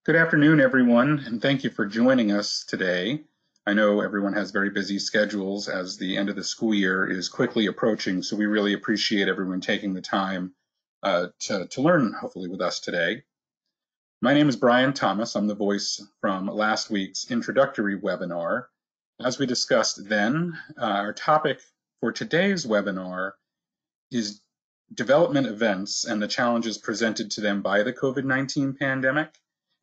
Good afternoon, everyone, and thank you for joining us today. I know everyone has very busy schedules as the end of the school year is quickly approaching, so we really appreciate everyone taking the time to learn, hopefully, with us today. My name is Brian Thomas. I'm the voice from last week's introductory webinar. As we discussed then, our topic for today's webinar is development events and the challenges presented to them by the COVID-19 pandemic.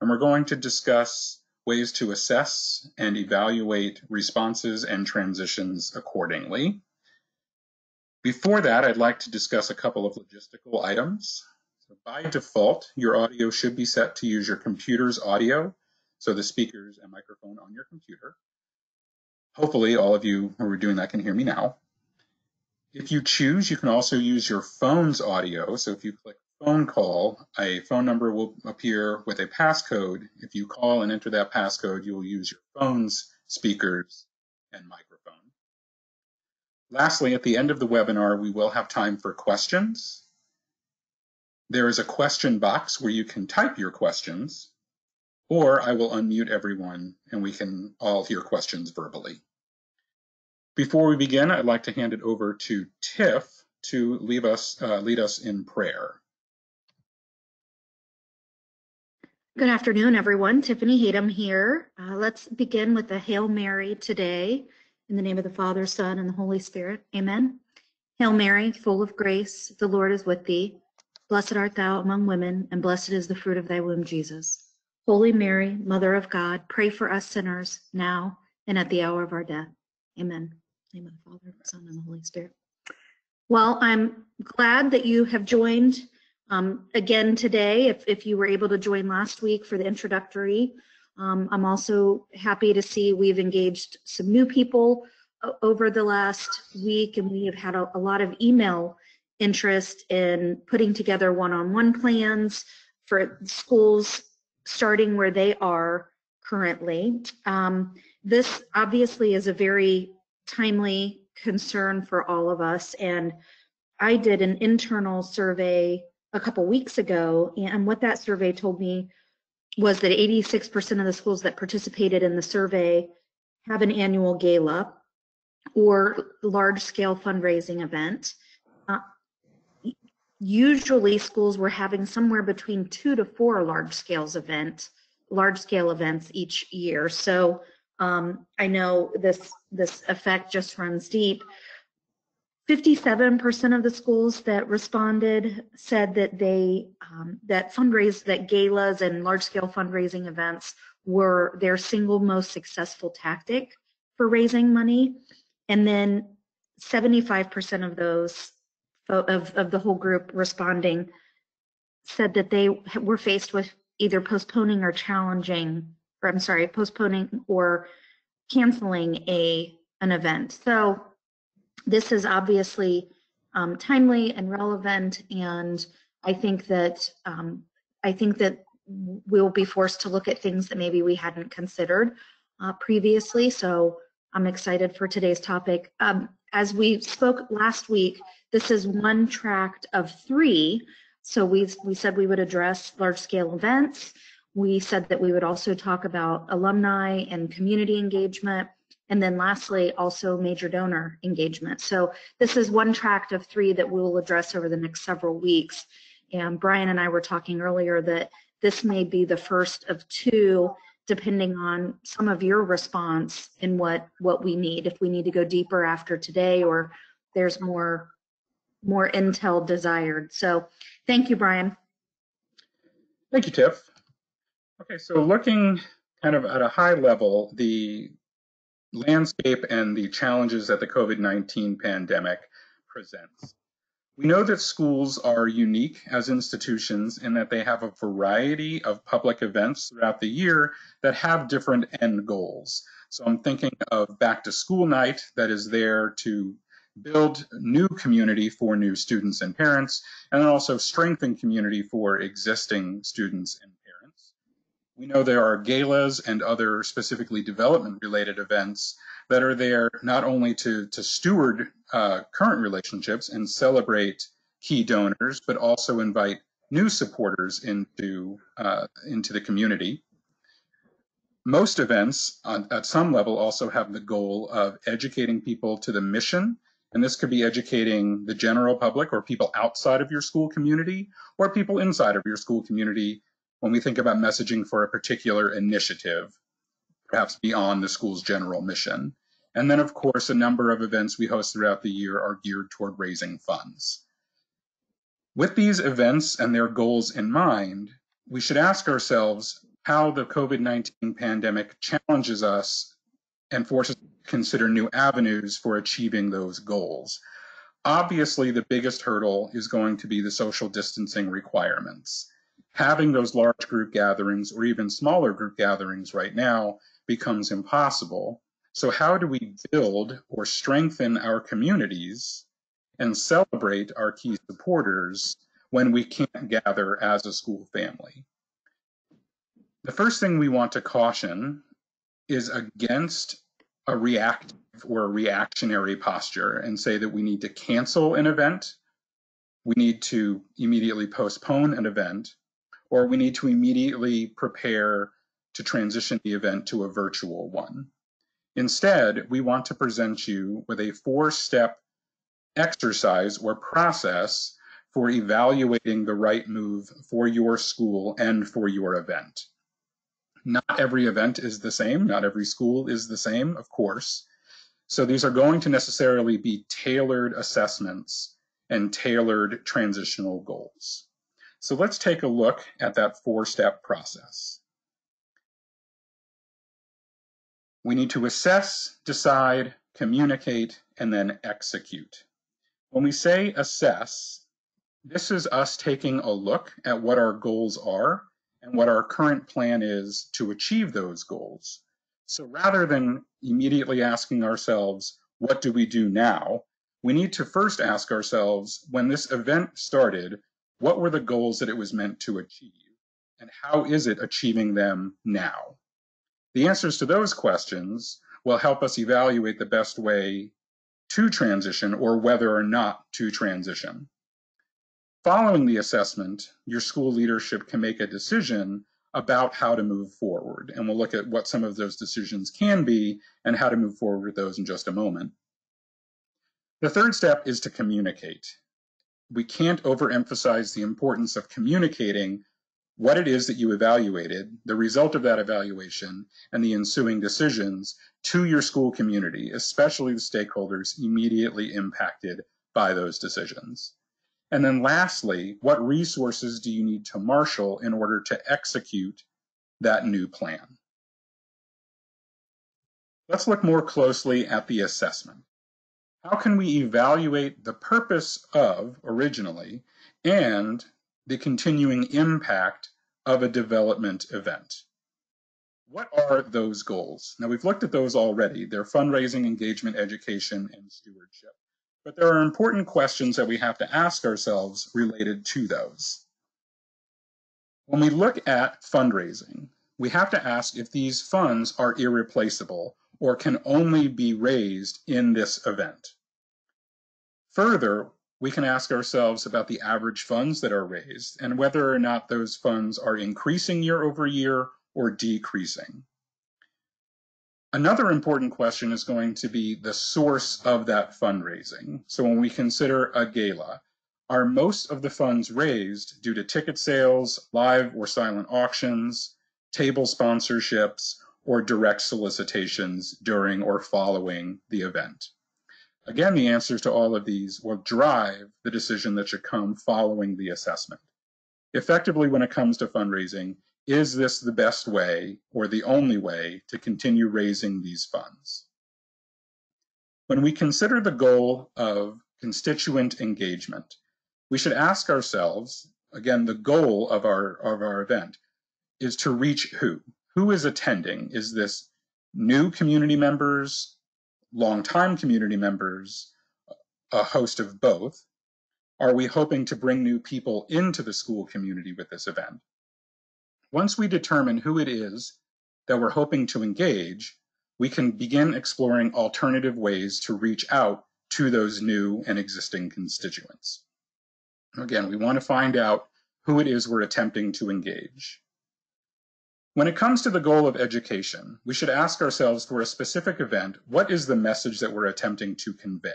And we're going to discuss ways to assess and evaluate responses and transitions accordingly. Before that, I'd like to discuss a couple of logistical items. So by default, your audio should be set to use your computer's audio, so the speakers and microphone on your computer. Hopefully, all of you who are doing that can hear me now. If you choose, you can also use your phone's audio. So if you click phone call, a phone number will appear with a passcode. If you call and enter that passcode, you will use your phone's speakers and microphone. Lastly, at the end of the webinar, we will have time for questions. There is a question box where you can type your questions, or I will unmute everyone and we can all hear questions verbally. Before we begin, I'd like to hand it over to Tiff to lead us in prayer. Good afternoon, everyone. Tiffany Hayden here. Let's begin with the Hail Mary today. In the name of the Father, Son, and the Holy Spirit. Amen. Hail Mary, full of grace, the Lord is with thee. Blessed art thou among women, and blessed is the fruit of thy womb, Jesus. Holy Mary, Mother of God, pray for us sinners, now and at the hour of our death. Amen. In the name of the Father, Son, and the Holy Spirit. Well, I'm glad that you have joined again today. If you were able to join last week for the introductory, I'm also happy to see we've engaged some new people over the last week, and we have had a lot of email interest in putting together one-on-one plans for schools starting where they are currently. This obviously is a very timely concern for all of us, and I did an internal survey a couple weeks ago, and what that survey told me was that 86% of the schools that participated in the survey have an annual gala or large-scale fundraising event. Usually schools were having somewhere between 2 to 4 large-scale events each year. So I know this effect just runs deep. 57% of the schools that responded said that that galas and large-scale fundraising events were their single most successful tactic for raising money, and then 75% of those of the whole group responding said that they were faced with either postponing or canceling an event. So this is obviously timely and relevant, and I think that we'll be forced to look at things that maybe we hadn't considered previously. So I'm excited for today's topic. As we spoke last week, this is one tract of 3. So we said we would address large-scale events. We said that we would also talk about alumni and community engagement. And then lastly, also major donor engagement. So this is one tract of 3 that we will address over the next several weeks. And Brian and I were talking earlier that this may be the first of 2, depending on some of your response in what we need, if we need to go deeper after today or there's more intel desired. So thank you, Brian. Thank you, Tiff. Okay, so looking kind of at a high level, the landscape and the challenges that the COVID-19 pandemic presents. We know that schools are unique as institutions in that they have a variety of public events throughout the year that have different end goals. So I'm thinking of Back to School Night that is there to build new community for new students and parents, and then also strengthen community for existing students and parents. We know there are galas and other specifically development-related events that are there not only to steward current relationships and celebrate key donors, but also invite new supporters into the community. Most events at some level also have the goal of educating people to the mission, and this could be educating the general public or people outside of your school community or people inside of your school community when we think about messaging for a particular initiative, perhaps beyond the school's general mission. And then, of course, a number of events we host throughout the year are geared toward raising funds. With these events and their goals in mind, we should ask ourselves how the COVID-19 pandemic challenges us and forces us to consider new avenues for achieving those goals. Obviously, the biggest hurdle is going to be the social distancing requirements. Having those large group gatherings or even smaller group gatherings right now becomes impossible. So how do we build or strengthen our communities and celebrate our key supporters when we can't gather as a school family? The first thing we want to caution is against a reactive or a reactionary posture and say that we need to cancel an event, we need to immediately postpone an event, or we need to immediately prepare to transition the event to a virtual one. Instead, we want to present you with a 4-step exercise or process for evaluating the right move for your school and for your event. Not every event is the same. Not every school is the same, of course. So these are going to necessarily be tailored assessments and tailored transitional goals. So let's take a look at that 4-step process. We need to assess, decide, communicate, and then execute. When we say assess, this is us taking a look at what our goals are and what our current plan is to achieve those goals. So rather than immediately asking ourselves, what do we do now? We need to first ask ourselves, when this event started, what were the goals that it was meant to achieve? And how is it achieving them now? The answers to those questions will help us evaluate the best way to transition or whether or not to transition. Following the assessment, your school leadership can make a decision about how to move forward. And we'll look at what some of those decisions can be and how to move forward with those in just a moment. The third step is to communicate. We can't overemphasize the importance of communicating what it is that you evaluated, the result of that evaluation, and the ensuing decisions to your school community, especially the stakeholders immediately impacted by those decisions. And then lastly, what resources do you need to marshal in order to execute that new plan? Let's look more closely at the assessment. How can we evaluate the purpose of, originally, and the continuing impact of a development event? What are those goals? Now, we've looked at those already. They're fundraising, engagement, education, and stewardship. But there are important questions that we have to ask ourselves related to those. When we look at fundraising, we have to ask if these funds are irreplaceable or can only be raised in this event. Further, we can ask ourselves about the average funds that are raised and whether or not those funds are increasing year over year or decreasing. Another important question is going to be the source of that fundraising. So when we consider a gala, are most of the funds raised due to ticket sales, live or silent auctions, table sponsorships, or direct solicitations during or following the event? Again, the answers to all of these will drive the decision that should come following the assessment. Effectively, when it comes to fundraising, is this the best way or the only way to continue raising these funds? When we consider the goal of constituent engagement, we should ask ourselves, again, the goal of our event is to reach who? Who is attending? Is this new community members, longtime community members, a host of both? Are we hoping to bring new people into the school community with this event? Once we determine who it is that we're hoping to engage, we can begin exploring alternative ways to reach out to those new and existing constituents. Again, we want to find out who it is we're attempting to engage. When it comes to the goal of education, we should ask ourselves for a specific event, what is the message that we're attempting to convey?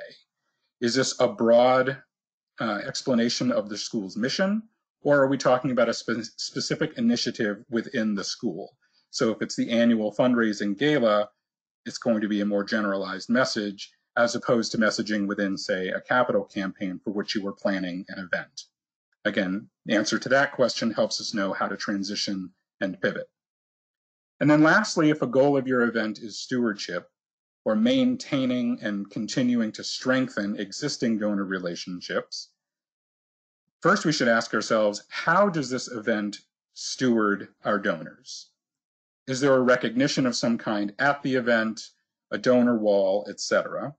Is this a broad explanation of the school's mission, or are we talking about a specific initiative within the school? So if it's the annual fundraising gala, it's going to be a more generalized message as opposed to messaging within, say, a capital campaign for which you were planning an event. Again, the answer to that question helps us know how to transition and pivot. And then lastly, if a goal of your event is stewardship, or maintaining and continuing to strengthen existing donor relationships, first we should ask ourselves, how does this event steward our donors? Is there a recognition of some kind at the event, a donor wall, etc.?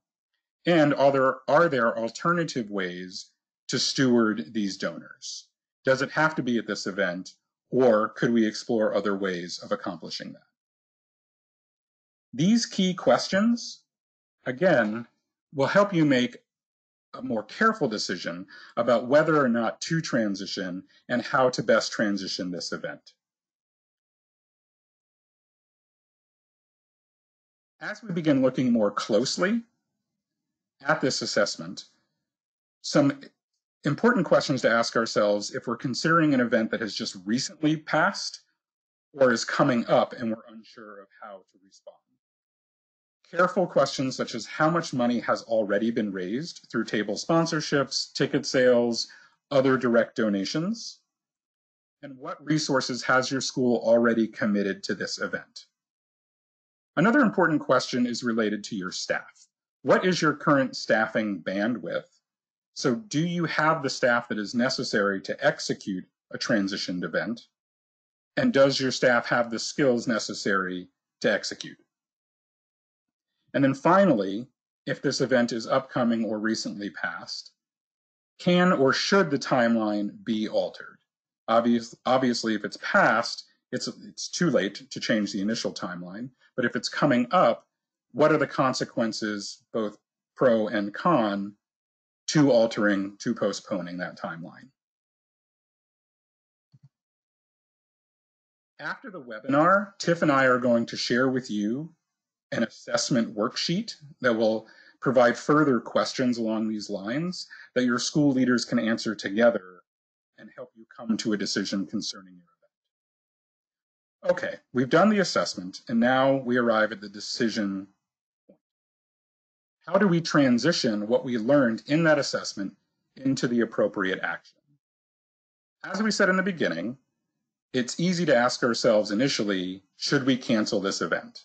And are there alternative ways to steward these donors? Does it have to be at this event, or could we explore other ways of accomplishing that? These key questions, again, will help you make a more careful decision about whether or not to transition and how to best transition this event. As we begin looking more closely at this assessment, some important questions to ask ourselves if we're considering an event that has just recently passed or is coming up and we're unsure of how to respond. Careful questions such as how much money has already been raised through table sponsorships, ticket sales, other direct donations, and what resources has your school already committed to this event. Another important question is related to your staff. What is your current staffing bandwidth? So do you have the staff that is necessary to execute a transitioned event? And does your staff have the skills necessary to execute? And then finally, if this event is upcoming or recently passed, can or should the timeline be altered? Obviously, if it's passed, it's too late to change the initial timeline. But if it's coming up, what are the consequences, both pro and con, to postponing that timeline? After the webinar, Tiff and I are going to share with you an assessment worksheet that will provide further questions along these lines that your school leaders can answer together and help you come to a decision concerning your event. Okay, we've done the assessment, and now we arrive at the decision point. How do we transition what we learned in that assessment into the appropriate action? As we said in the beginning, it's easy to ask ourselves initially, should we cancel this event?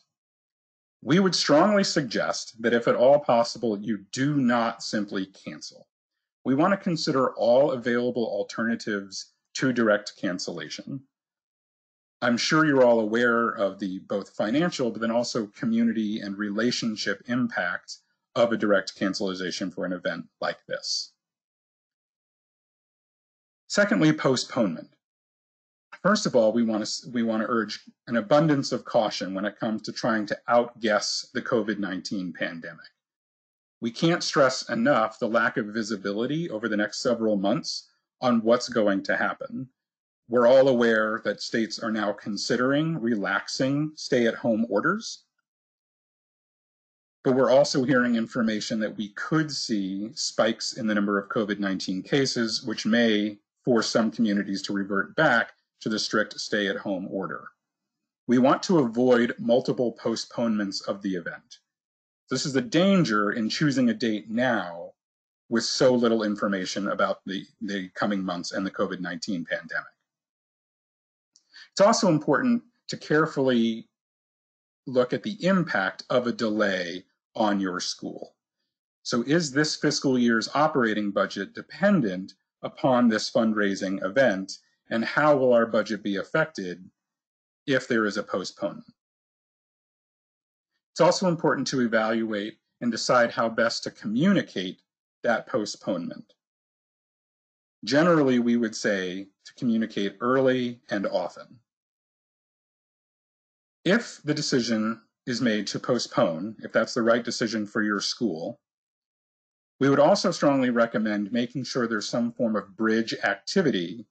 We would strongly suggest that if at all possible, you do not simply cancel. We want to consider all available alternatives to direct cancellation. I'm sure you're all aware of the both financial, but then also community and relationship impact of a direct cancellation for an event like this. Secondly, postponement. First of all, we want to urge an abundance of caution when it comes to trying to outguess the COVID-19 pandemic. We can't stress enough the lack of visibility over the next several months on what's going to happen. We're all aware that states are now considering relaxing stay-at-home orders, but we're also hearing information that we could see spikes in the number of COVID-19 cases, which may force some communities to revert back to the strict stay-at-home order. We want to avoid multiple postponements of the event. This is the danger in choosing a date now with so little information about the coming months and the COVID-19 pandemic. It's also important to carefully look at the impact of a delay on your school. So is this fiscal year's operating budget dependent upon this fundraising event, and how will our budget be affected if there is a postponement? It's also important to evaluate and decide how best to communicate that postponement. Generally, we would say to communicate early and often. If the decision is made to postpone, if that's the right decision for your school, we would also strongly recommend making sure there's some form of bridge activity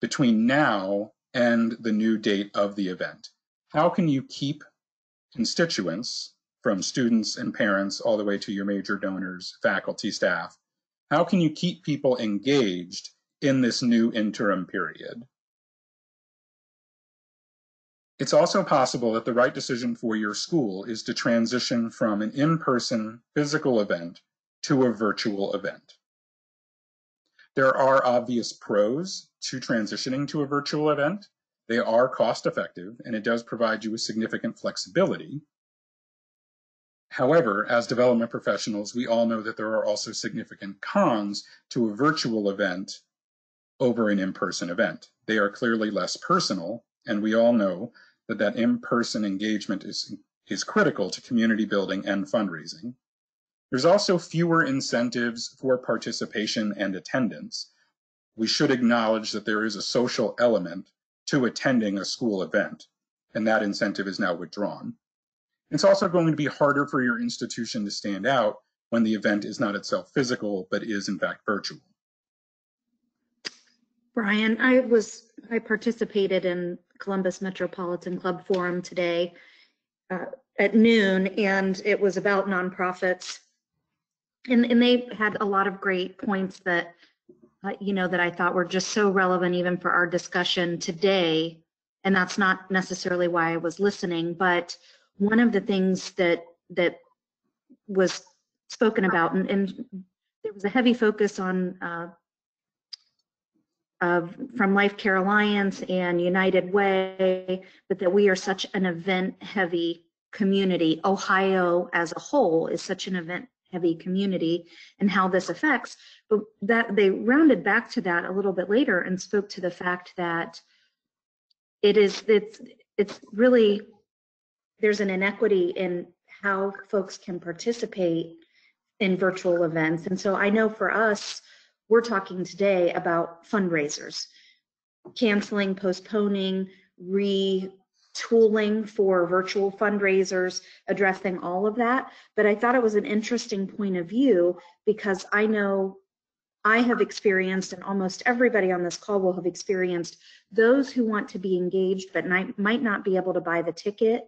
between now and the new date of the event. How can you keep constituents, from students and parents all the way to your major donors, faculty, staff, how can you keep people engaged in this new interim period? It's also possible that the right decision for your school is to transition from an in-person physical event to a virtual event. There are obvious pros to transitioning to a virtual event. They are cost effective, and it does provide you with significant flexibility. However, as development professionals, we all know that there are also significant cons to a virtual event over an in-person event. They are clearly less personal, and we all know that in-person engagement is critical to community building and fundraising. There's also fewer incentives for participation and attendance. We should acknowledge that there is a social element to attending a school event, and that incentive is now withdrawn. It's also going to be harder for your institution to stand out when the event is not itself physical, but is in fact virtual. Brian, I participated in Columbus Metropolitan Club Forum today at noon, and it was about nonprofits. And they had a lot of great points that, that I thought were just so relevant even for our discussion today. And that's not necessarily why I was listening, but one of the things that was spoken about, and there was a heavy focus on from Life Care Alliance and United Way, but that we are such an event-heavy community. Ohio as a whole is such an event-heavy community, and how this affects. But that they rounded back to that a little bit later and spoke to the fact that it's really, there's an inequity in how folks can participate in virtual events. And so I know for us, we're talking today about fundraisers, canceling, postponing, retooling for virtual fundraisers, addressing all of that. But I thought it was an interesting point of view, because I know I have experienced, and almost everybody on this call will have experienced, those who want to be engaged but might not be able to buy the ticket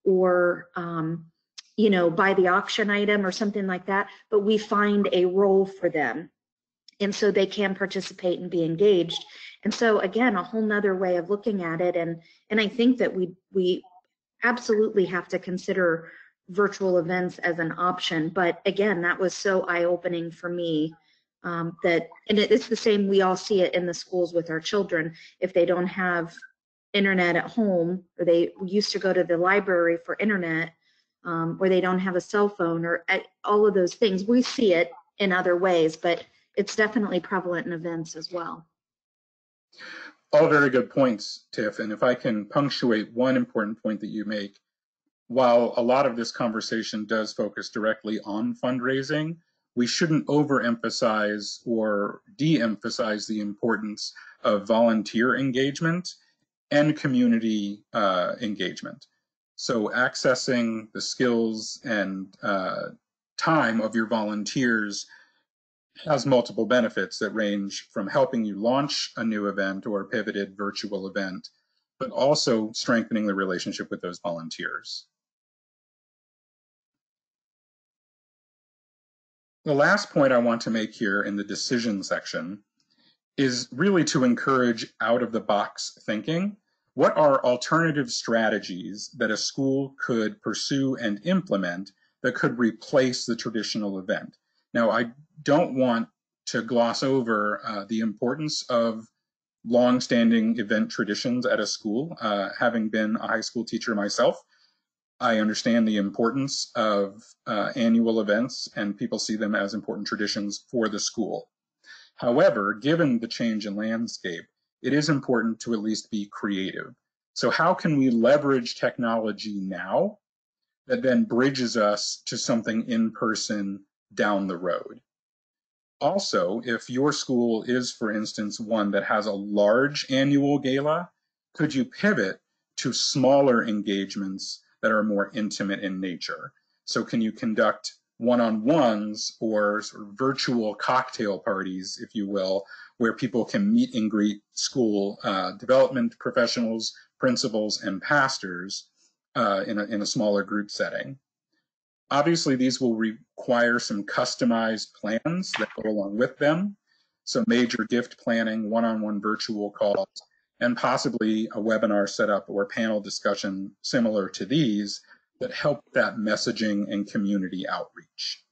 or buy the auction item or something like that, but we find a role for them, and so they can participate and be engaged. And so again, a whole nother way of looking at it, and I think that we absolutely have to consider virtual events as an option. But again, that was so eye-opening for me, and it's the same, we all see it in the schools with our children. If they don't have internet at home, or they used to go to the library for internet, or they don't have a cell phone, or all of those things, we see it in other ways, but it's definitely prevalent in events as well. All very good points, Tiff. And if I can punctuate one important point that you make, while a lot of this conversation does focus directly on fundraising, we shouldn't overemphasize or de-emphasize the importance of volunteer engagement and community engagement. So accessing the skills and time of your volunteers has multiple benefits that range from helping you launch a new event or a pivoted virtual event, but also strengthening the relationship with those volunteers. The last point I want to make here in the decision section is really to encourage out-of-the-box thinking. What are alternative strategies that a school could pursue and implement that could replace the traditional event? Now, I don't want to gloss over the importance of long-standing event traditions at a school. Having been a high school teacher myself, I understand the importance of annual events, and people see them as important traditions for the school. However, given the change in landscape, it is important to at least be creative. So how can we leverage technology now that then bridges us to something in person down the road? Also, if your school is, for instance, one that has a large annual gala, could you pivot to smaller engagements that are more intimate in nature? So can you conduct one-on-ones or sort of virtual cocktail parties, if you will, where people can meet and greet school development professionals, principals, and pastors in a smaller group setting. Obviously, these will require some customized plans that go along with them. So major gift planning, one-on-one virtual calls, and possibly a webinar setup or panel discussion similar to these that help that messaging and community outreach.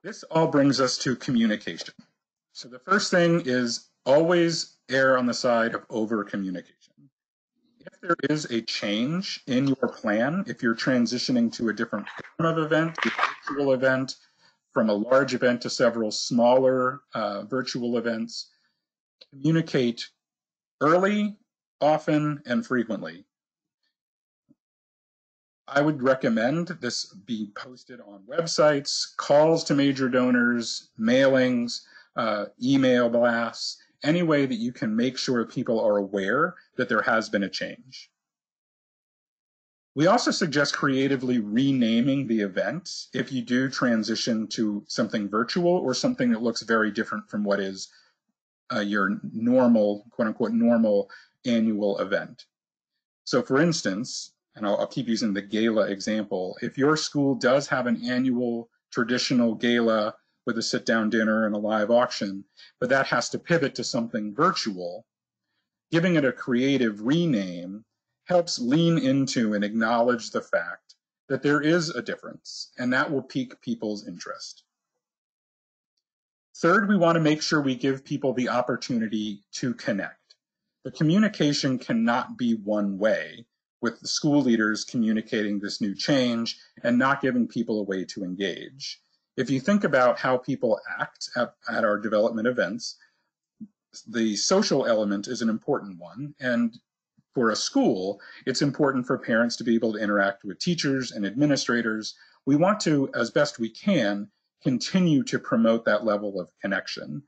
This all brings us to communication. So the first thing is always err on the side of over-communication. If there is a change in your plan, if you're transitioning to a different form of event, a virtual event, from a large event to several smaller virtual events, communicate early, often, and frequently. I would recommend this be posted on websites, calls to major donors, mailings, email blasts, any way that you can make sure people are aware that there has been a change. We also suggest creatively renaming the event if you do transition to something virtual or something that looks very different from what is your normal, quote unquote, normal annual event. So for instance, and I'll keep using the gala example, if your school does have an annual traditional gala with a sit-down dinner and a live auction, but that has to pivot to something virtual, giving it a creative rename helps lean into and acknowledge the fact that there is a difference, and that will pique people's interest. Third, we want to make sure we give people the opportunity to connect. The communication cannot be one way, with the school leaders communicating this new change and not giving people a way to engage. If you think about how people act at our development events, the social element is an important one, and for a school, it's important for parents to be able to interact with teachers and administrators. We want to, as best we can, continue to promote that level of connection.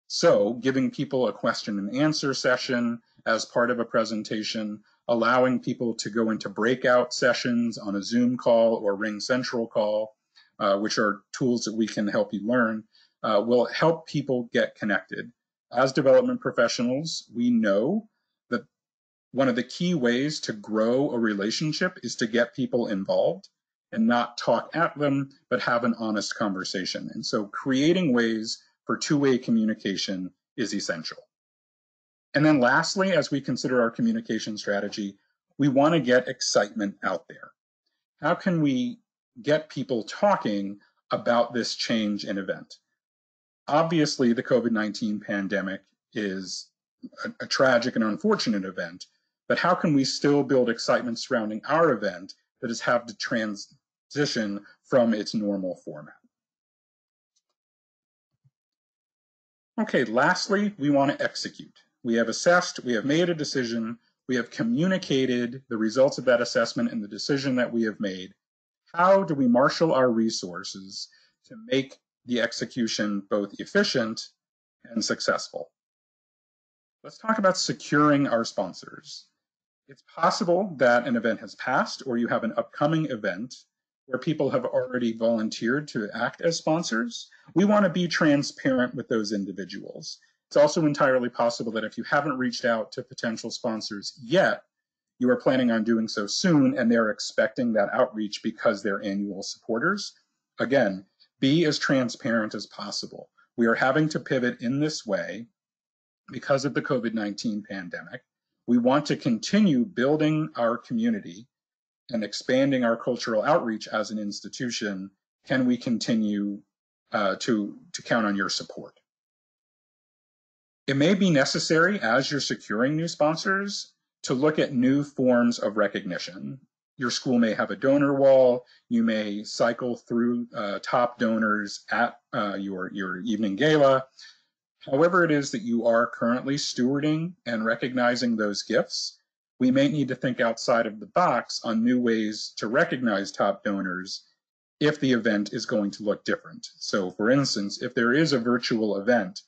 So giving people a question and answer session as part of a presentation, allowing people to go into breakout sessions on a Zoom call or Ring Central call, which are tools that we can help you learn, will help people get connected. As development professionals, we know that one of the key ways to grow a relationship is to get people involved and not talk at them, but have an honest conversation. And so creating ways for two-way communication is essential. And then lastly, as we consider our communication strategy, we want to get excitement out there. How can we get people talking about this change in event? Obviously, the COVID-19 pandemic is a tragic and unfortunate event, but how can we still build excitement surrounding our event that has had to transition from its normal format? Okay, lastly, we want to execute. We have assessed, we have made a decision, we have communicated the results of that assessment and the decision that we have made. How do we marshal our resources to make the execution both efficient and successful? Let's talk about securing our sponsors. It's possible that an event has passed or you have an upcoming event where people have already volunteered to act as sponsors. We want to be transparent with those individuals. It's also entirely possible that if you haven't reached out to potential sponsors yet, you are planning on doing so soon and they're expecting that outreach because they're annual supporters. Again, be as transparent as possible. We are having to pivot in this way because of the COVID-19 pandemic. We want to continue building our community and expanding our cultural outreach as an institution. Can we continue to count on your support? It may be necessary as you're securing new sponsors to look at new forms of recognition. Your school may have a donor wall. You may cycle through top donors at your evening gala. However it is that you are currently stewarding and recognizing those gifts, we may need to think outside of the box on new ways to recognize top donors if the event is going to look different. So for instance, if there is a virtual event,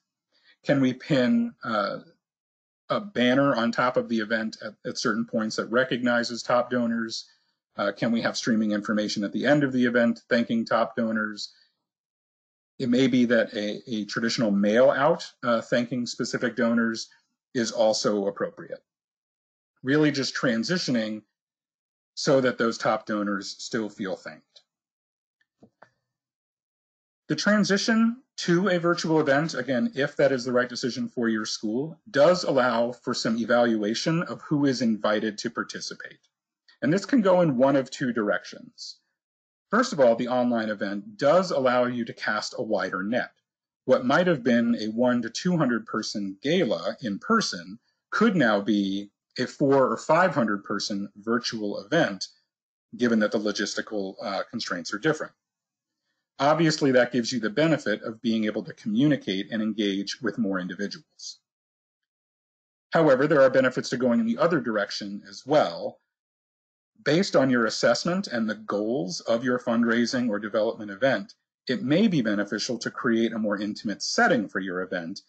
can we pin a banner on top of the event at certain points that recognizes top donors? Can we have streaming information at the end of the event thanking top donors? It may be that a traditional mail out thanking specific donors is also appropriate. Really just transitioning so that those top donors still feel thanked. The transition to a virtual event, again, if that is the right decision for your school, does allow for some evaluation of who is invited to participate. And this can go in one of two directions. First of all, the online event does allow you to cast a wider net. What might have been a 100 to 200 person gala in person could now be a 400 or 500 person virtual event, given that the logistical constraints are different. Obviously, that gives you the benefit of being able to communicate and engage with more individuals. However, there are benefits to going in the other direction as well. Based on your assessment and the goals of your fundraising or development event, it may be beneficial to create a more intimate setting for your event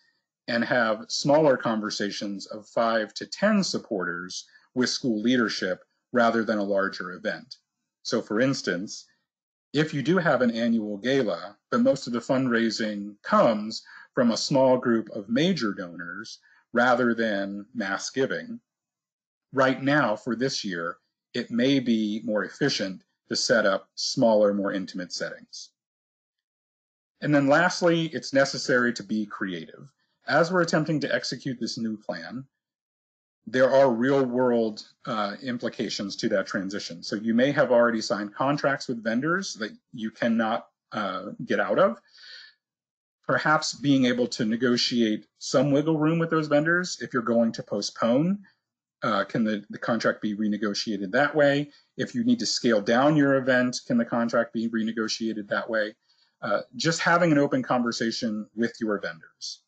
and have smaller conversations of 5 to 10 supporters with school leadership rather than a larger event. So for instance, if you do have an annual gala, but most of the fundraising comes from a small group of major donors rather than mass giving, right now for this year, it may be more efficient to set up smaller, more intimate settings. And then lastly, it's necessary to be creative. As we're attempting to execute this new plan, there are real-world implications to that transition. So you may have already signed contracts with vendors that you cannot get out of. Perhaps being able to negotiate some wiggle room with those vendors if you're going to postpone. Can the contract be renegotiated that way? If you need to scale down your event, can the contract be renegotiated that way? Just having an open conversation with your vendors.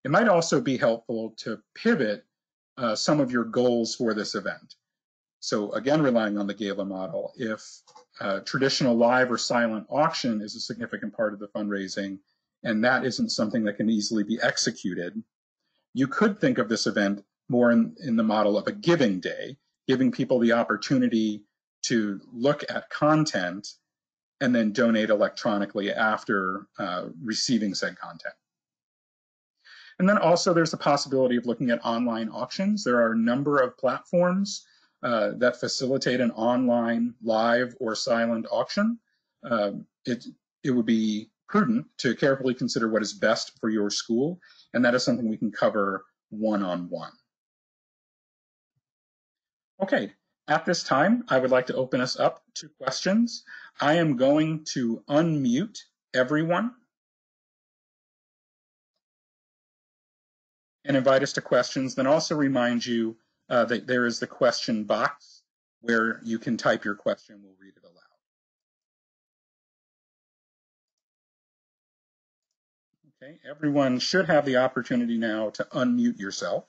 It might also be helpful to pivot some of your goals for this event. So again, relying on the gala model, if traditional live or silent auction is a significant part of the fundraising, and that isn't something that can easily be executed, you could think of this event more in the model of a giving day, giving people the opportunity to look at content and then donate electronically after receiving said content. And then also there's the possibility of looking at online auctions. There are a number of platforms that facilitate an online live or silent auction. It would be prudent to carefully consider what is best for your school, and that is something we can cover one-on-one. Okay, at this time, I would like to open us up to questions. I am going to unmute everyone and invite us to questions, then also remind you that there is the question box where you can type your question. We'll read it aloud. Okay, everyone should have the opportunity now to unmute yourself.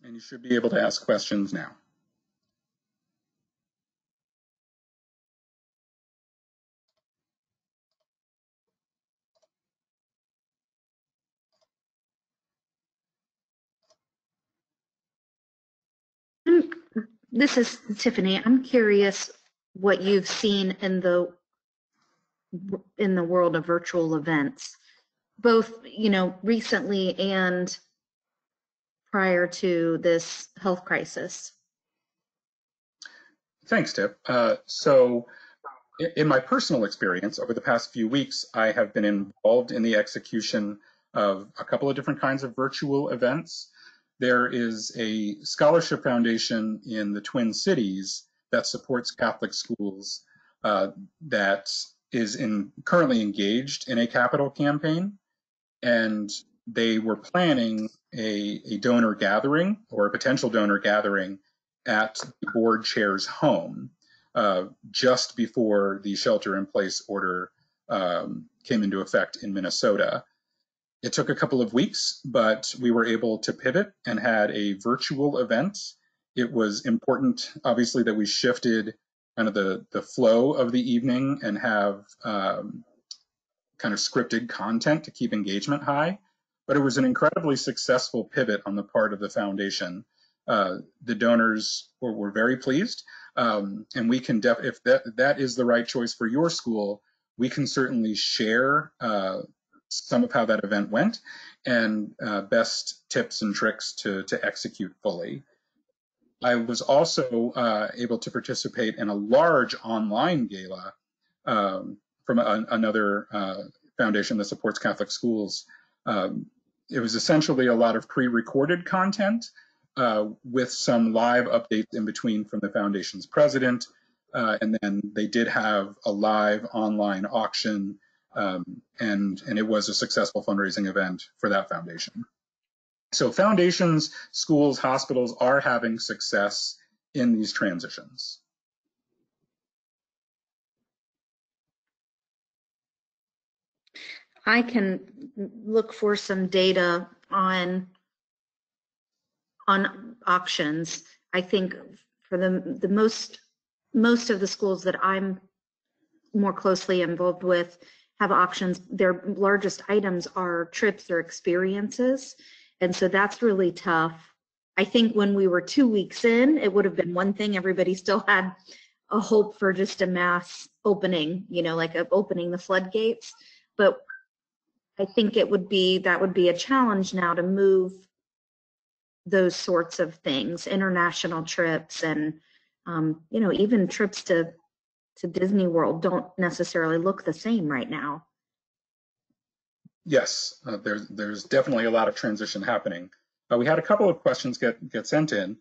And you should be able to ask questions now. This is Tiffany. I'm curious what you've seen in the world of virtual events, both recently and prior to this health crisis. Thanks, Tip. So in my personal experience over the past few weeks, I have been involved in the execution of a couple of different kinds of virtual events. There is a scholarship foundation in the Twin Cities that supports Catholic schools that is currently engaged in a capital campaign, and they were planning a donor gathering or a potential donor gathering at the board chair's home just before the shelter-in-place order came into effect in Minnesota. It took a couple of weeks, but we were able to pivot and had a virtual event It was important, obviously, that we shifted kind of the flow of the evening and have kind of scripted content to keep engagement high. But it was an incredibly successful pivot on the part of the foundation. The donors were very pleased, and we can, if that is the right choice for your school, we can certainly share some of how that event went and best tips and tricks to execute fully. I was also able to participate in a large online gala from another foundation that supports Catholic schools. It was essentially a lot of pre-recorded content with some live updates in between from the foundation's president. And then they did have a live online auction, and it was a successful fundraising event for that foundation. So foundations, schools, hospitals are having success in these transitions. I can look for some data on auctions. I think for the most of the schools that I'm more closely involved with have auctions. Their largest items are trips or experiences. And so that's really tough. I think when we were 2 weeks in, it would have been one thing. Everybody still had a hope for just a mass opening, you know, like opening the floodgates. But I think that would be a challenge now to move those sorts of things, international trips and, you know, even trips to Disney World don't necessarily look the same right now. Yes, there's definitely a lot of transition happening. We had a couple of questions get sent in.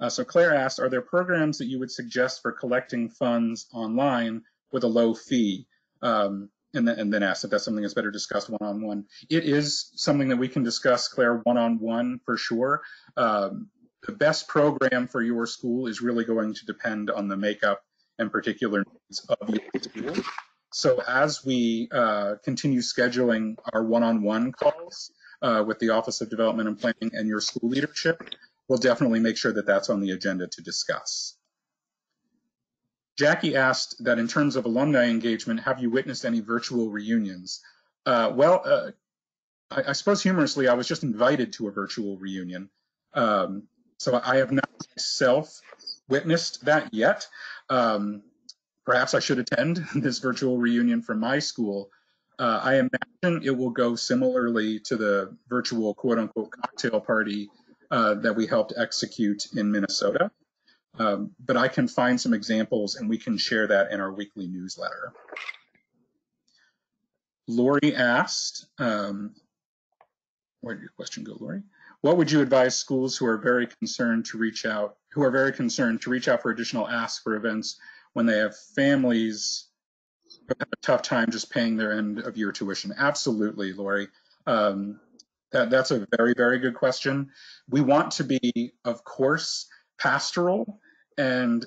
So Claire asked, are there programs that you would suggest for collecting funds online with a low fee? And then asked if that's something that's better discussed one-on-one. It is something that we can discuss, Claire, one-on-one for sure. The best program for your school is really going to depend on the makeup and particular needs of your school. So as we continue scheduling our one-on-one calls with the Office of Development and Planning and your school leadership, we'll definitely make sure that that's on the agenda to discuss. Jackie asked that in terms of alumni engagement, have you witnessed any virtual reunions? I suppose humorously, I was just invited to a virtual reunion. So I have not myself witnessed that yet. Perhaps I should attend this virtual reunion from my school. I imagine it will go similarly to the virtual quote unquote cocktail party that we helped execute in Minnesota. But I can find some examples and we can share that in our weekly newsletter. Lori asked, where did your question go, Lori? What would you advise schools who are very concerned to reach out for additional asks for events when they have families who have a tough time just paying their end of year tuition? Absolutely, Lori. That's a very, very good question. We want to be, of course, pastoral and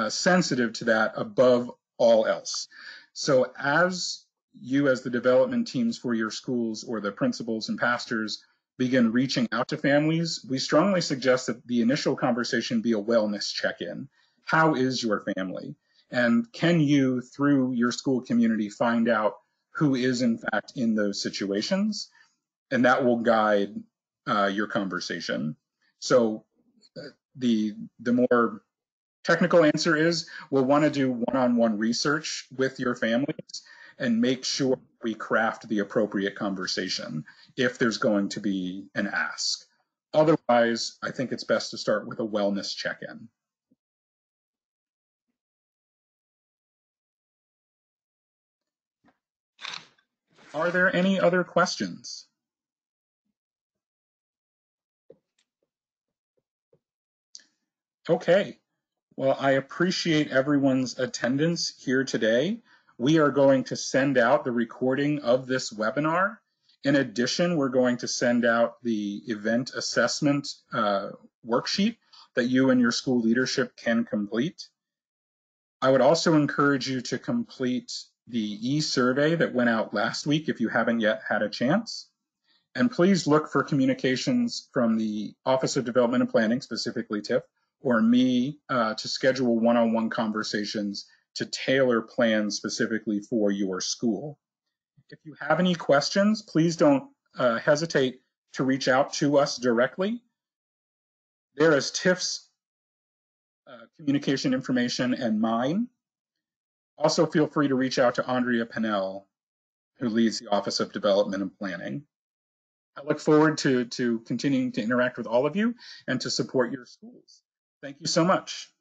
sensitive to that above all else. So as you as the development teams for your schools or the principals and pastors begin reaching out to families, we strongly suggest that the initial conversation be a wellness check-in. How is your family? And can you, through your school community, find out who is in fact in those situations? And that will guide your conversation. So the more technical answer is we'll want to do one-on-one research with your families and make sure we craft the appropriate conversation if there's going to be an ask. Otherwise, I think it's best to start with a wellness check-in. Are there any other questions? Okay, well, I appreciate everyone's attendance here today. We are going to send out the recording of this webinar. In addition, we're going to send out the event assessment worksheet that you and your school leadership can complete. I would also encourage you to complete the e-survey that went out last week if you haven't yet had a chance. And please look for communications from the Office of Development and Planning, specifically TIF, or me to schedule one-on-one conversations to tailor plans specifically for your school. If you have any questions, please don't hesitate to reach out to us directly. There is Tiff's communication information and mine. Also, feel free to reach out to Andrea Pennell, who leads the Office of Development and Planning. I look forward to continuing to interact with all of you and to support your schools. Thank you so much.